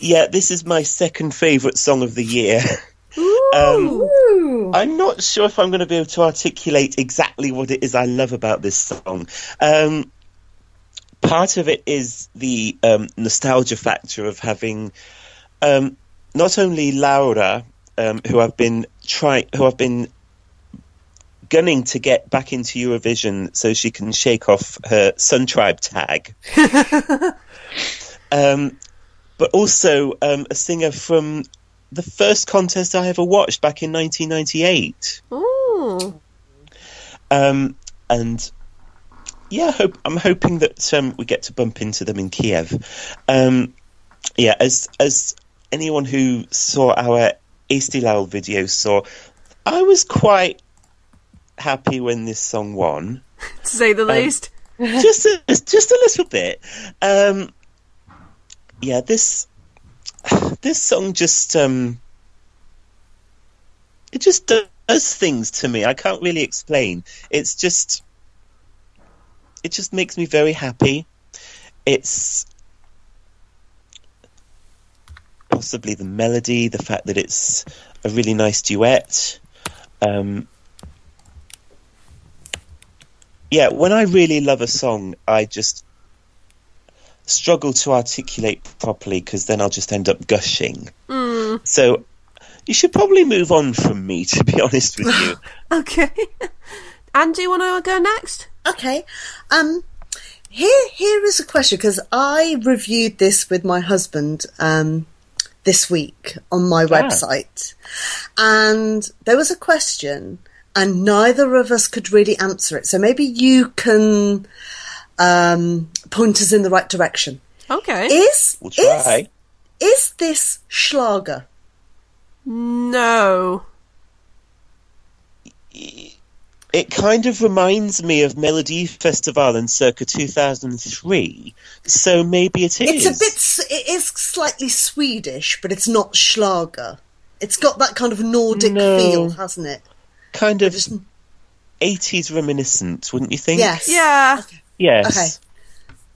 Yeah, this is my second favourite song of the year. I'm not sure if I'm going to be able to articulate exactly what it is I love about this song. Part of it is the nostalgia factor of having not only Laura, who I've been gunning to get back into Eurovision so she can shake off her Sun Tribe tag, but also a singer from the first contest I ever watched back in 1998. Ooh. And yeah, I'm hoping that we get to bump into them in Kiev. As anyone who saw our Eesti Laul video saw, I was quite happy when this song won. To say the least. Just a little bit. This song just it just does things to me. I can't really explain. It just makes me very happy. It's possibly the melody, the fact that it's a really nice duet. When I really love a song, I just struggle to articulate properly because then I'll just end up gushing. So you should probably move on from me, to be honest with you. Okay. Anne, do you want to go next? Okay. Here is a question, because I reviewed this with my husband this week on my website, and there was a question and neither of us could really answer it, so maybe you can point us in the right direction. Okay. We'll try. Is this Schlager? No. It kind of reminds me of Melody Festival in circa 2003, so maybe it is. It is slightly Swedish, but it's not Schlager. It's got that kind of Nordic feel, hasn't it? Kind of 80s reminiscent, wouldn't you think? Yes. Yeah. Okay. Yes. Okay.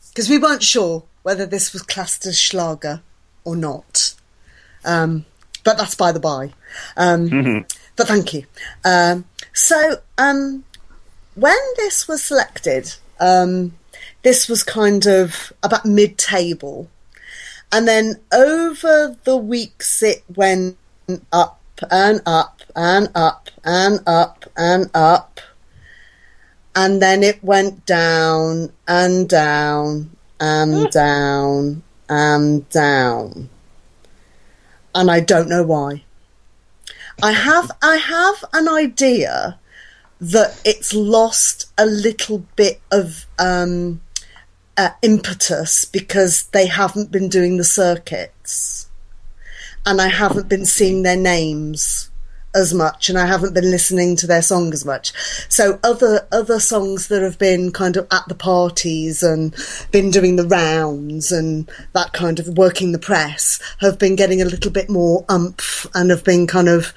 Because we weren't sure whether this was classed as Schlager or not. But that's by the by. But thank you. So when this was selected, this was kind of about mid-table. And then over the weeks it went up and up and up and up and up. And then it went down and down and down and down. And I don't know why. I have an idea that it's lost a little bit of impetus because they haven't been doing the circuits, and I haven't been seeing their names as much, and I haven't been listening to their song as much. So other songs that have been kind of at the parties and been doing the rounds and that kind of working the press have been getting a little bit more oomph and have been kind of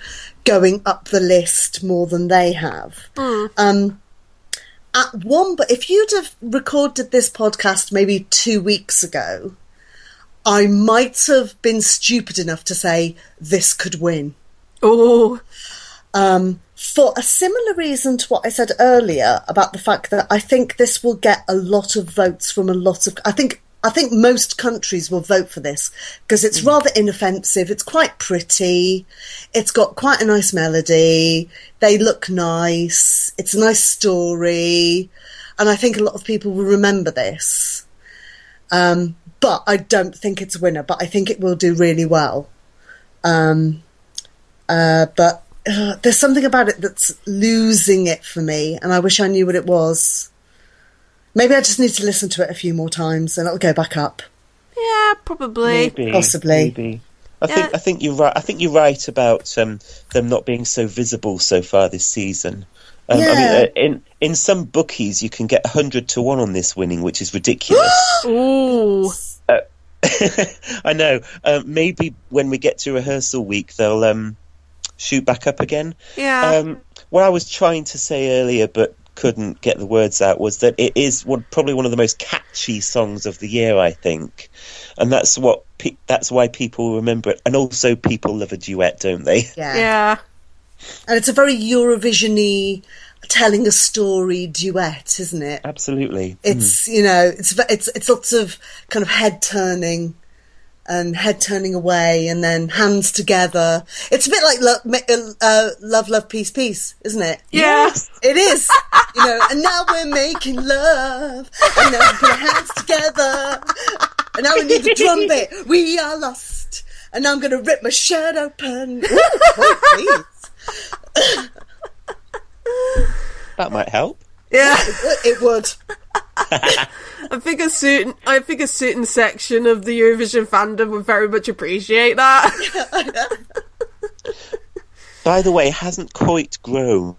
going up the list more than they have. But if you'd have recorded this podcast maybe 2 weeks ago, I might have been stupid enough to say this could win. Oh. For a similar reason to what I said earlier about the fact that I think this will get a lot of votes from a lot of... I think most countries will vote for this because it's rather inoffensive. It's quite pretty. It's got quite a nice melody. They look nice. It's a nice story. And I think a lot of people will remember this. But I don't think it's a winner, but I think it will do really well. But there's something about it that's losing it for me, and I wish I knew what it was. Maybe I just need to listen to it a few more times, and it'll go back up. Yeah, probably. Possibly. Maybe. I think you're right. I think you're right about them not being so visible so far this season. I mean, in some bookies you can get 100 to 1 on this winning, which is ridiculous. Ooh. I know. Maybe when we get to rehearsal week, they'll shoot back up again. Yeah. What I was trying to say earlier, but couldn't get the words out was that it is probably one of the most catchy songs of the year, I think, and that's why people remember it. And also, people love a duet, don't they? Yeah. And it's a very Eurovision-y, telling a story duet, isn't it? Absolutely. It's it's lots of kind of head turning away, and then hands together. It's a bit like love, love, peace, peace, isn't it? Yeah. Yes. It is. And now we're making love, and now we put our hands together, and now we need the drum bit. We are lost, and now I'm going to rip my shirt open. Ooh, please. That might help. Yeah. It would. I think a certain section of the Eurovision fandom would very much appreciate that. By the way, hasn't Koit grown?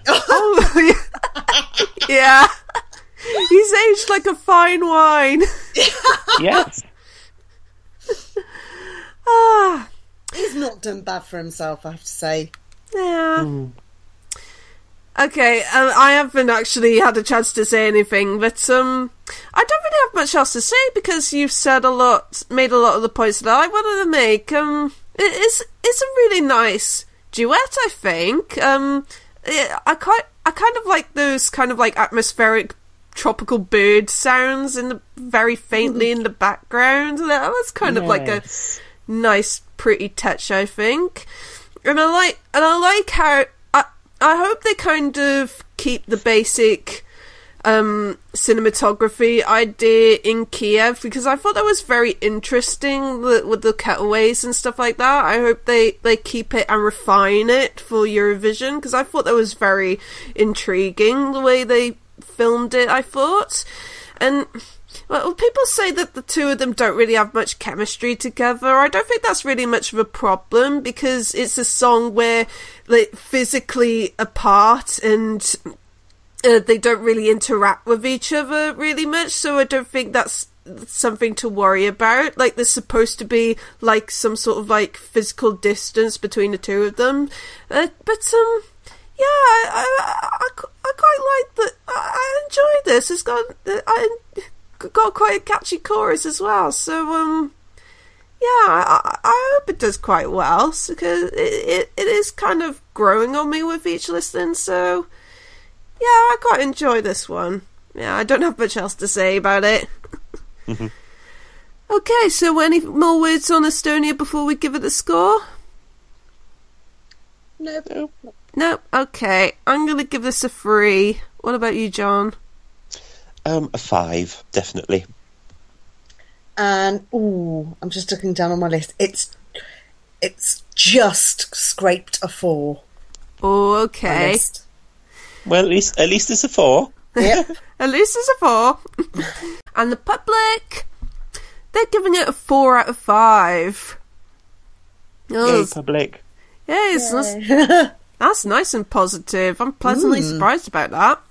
Oh, yeah. He's aged like a fine wine. Yes. He's not done bad for himself, I have to say. Yeah. Okay, I haven't actually had a chance to say anything, but I don't really have much else to say because you've made a lot of the points that I wanted to make. It's a really nice duet, I think. I kind of like those kind of like atmospheric tropical bird sounds very faintly in the background. That's kind of like a nice, pretty touch, I think. And I like how I hope they kind of keep the basic cinematography idea in Kiev, because I thought that was very interesting with the cutaways and stuff like that. I hope they keep it and refine it for Eurovision, because I thought that was very intriguing the way they filmed it, I thought. And well, people say that the two of them don't really have much chemistry together. I don't think that's really much of a problem, because it's a song where they're physically apart and they don't really interact with each other really much, so I don't think that's something to worry about. Like, there's supposed to be like some sort of like physical distance between the two of them, but yeah, I quite like that. I enjoy this. It's got quite a catchy chorus as well, so yeah, I hope it does quite well, because it is kind of growing on me with each listen, so yeah, I quite enjoy this one. Yeah, I don't have much else to say about it. Okay, so any more words on Estonia before we give it a score? Nope. No? Okay, I'm going to give this a 3. What about you, John? A 5, definitely. And I'm just looking down on my list. It's just scraped a 4. Oh, okay. Well, at least it's a 4. Yep. At least it's a 4. And the public, they're giving it a 4 out of 5. Oh, Yay, public. yes, that's nice and positive. I'm pleasantly surprised about that.